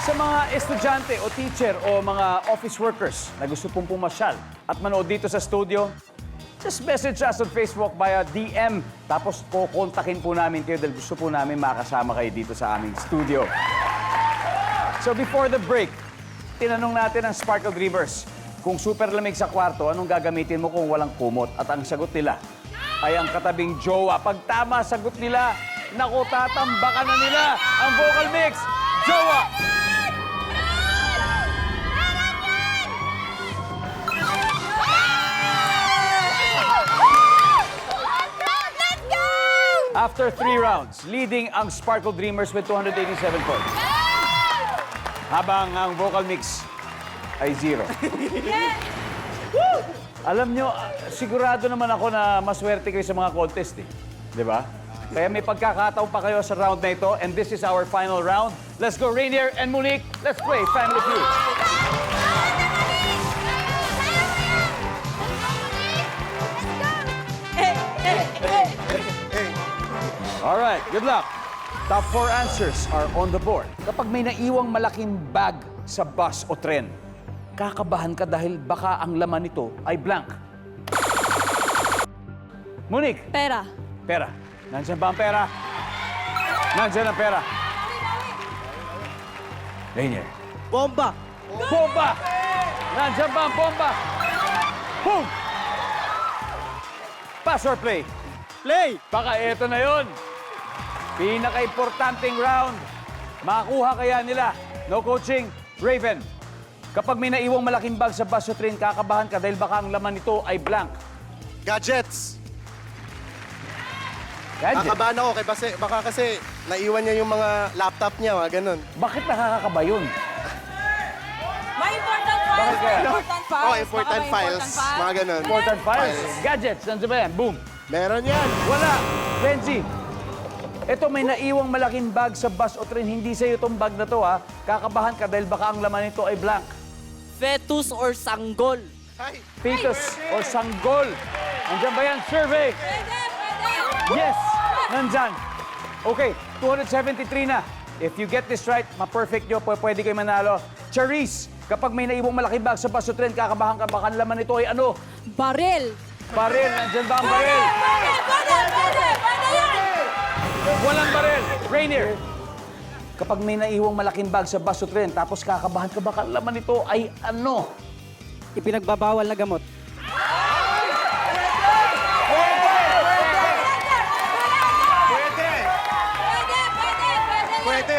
Sa mga estudyante o teacher o mga office workers na gusto pong pumasyal at manood dito sa studio, just message us on Facebook via DM. Tapos kukontakin po namin kayo dahil gusto po namin makasama kayo dito sa aming studio. So before the break, tinanong natin ang Sparkle Dreamers, kung super lamig sa kwarto, anong gagamitin mo kung walang kumot? At ang sagot nila ay ang katabing jowa. Pag tama sagot nila, naku, tatambakan na nila ang vocal mix. Jowa! After 3 rounds, leading ang Sparkle Dreamers with 287 points. Habang ang vocal mix ay 0. Alam nyo, sigurado naman ako na maswerte kayo sa mga contest eh. Di ba? Kaya may pagkakataon pa kayo sa round na ito. And this is our final round. Let's go, Rainier and Monique. Let's play Family Feud. All right, good luck. Top 4 answers are on the board. Kapag may naiwang malaking bag sa bus o tren, kakabahan ka dahil baka ang laman nito ay blank. Monique. Pera. Pera. Nandiyan ba ang pera? Nandiyan ang pera. Rainier. Bomba! Bomba! Nandiyan ba ang bomba? Boom! Pass or play? Play! Baka eto na yon. Pinaka-importanting round. Makakuha kaya nila. No coaching. Raven. Kapag may naiwang malaking bag sa bus o train, kakabahan ka dahil baka ang laman nito ay blank. Gadgets. Gadget. Nakabahan ako baka kasi naiwan niya yung mga laptop niya, mga ganun. Bakit nakakakaba yun? May important files. Bakit kaya? Important files. Oh, important Baka may files, mga ganun. Important files. Gadgets. Nandiyan ba yan? Boom. Meron yan. Wala. Benji. Ito, may naiwang malaking bag sa bus o train. Hindi sa'yo itong bag na to, ha? Kakabahan ka dahil baka ang laman nito ay blank. Fetus or sanggol? Ay, Fetus or sanggol. Nandiyan ba yan? Survey. Yes. Nandyan. Okay, 273 na. If you get this right, ma-perfect nyo, pwede kayo manalo. Charisse, kapag may naiwang malaking bag sa bus o train, kakabahan ka, baka ang laman nito ay ano? Baril. Baril. Nandyan ba ang baril? Pwede yan. Walang baril. Rainier. Kapag may naiwang malaking bag sa bus o tren, tapos kakabahan ka, baka laman nito ay ano? Ipinagbabawal na gamot.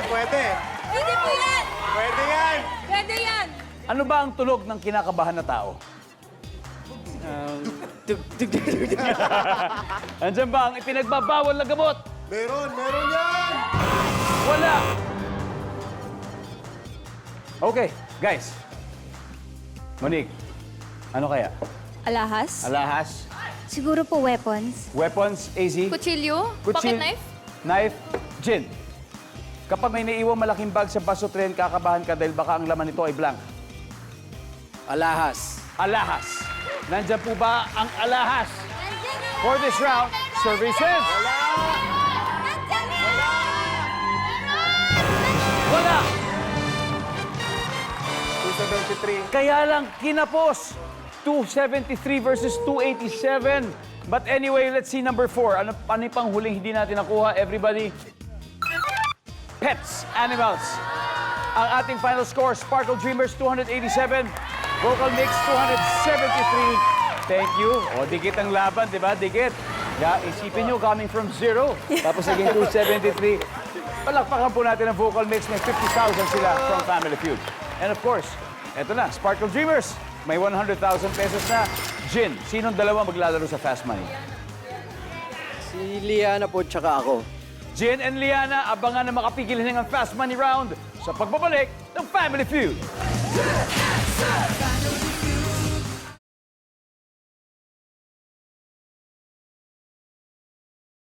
pwede. Hindi po yan. Pwede yan. Pwede yan. Ano ba ang tunog ng kinakabahan na tao? Andiyan ba ang ipinagbabawal na gamot? Meron yan. Wala. Okay, guys. Monique, ano kaya? Alahas. Alahas? Siguro po weapons. Weapons, AZ? Kutsilyo. Kutsil- Pocket knife. Knife? Gin. Kapag may naiwang malaking bag sa bus o tren, kakabahan ka dahil baka ang laman nito ay blank. Alahas. Alahas. Nandyan po ba ang alahas? For this round, services. Wala. 273. Kaya lang kinapos. 273 versus 287. But anyway, let's see number 4. Ano yung pang huling hindi natin nakuha, everybody? Pets, animals. Ang ating final score, Sparkle Dreamers 287, Vocal Mix 273. Thank you. O, dikit ang laban, di ba? Dikit. Isipin nyo, coming from 0, tapos naging 273. Palakpakan po natin ang Vocal Mix. May 50,000 sila from Family Feud. And of course, eto na, Sparkle Dreamers. May 100,000 pesos na. Jin, sinong dalawa maglalaro sa Fast Money? Si Liana po tsaka ako. Jin and Liana, abangan na makapigil ng Fast Money Round sa pagbabalik ng Family Feud.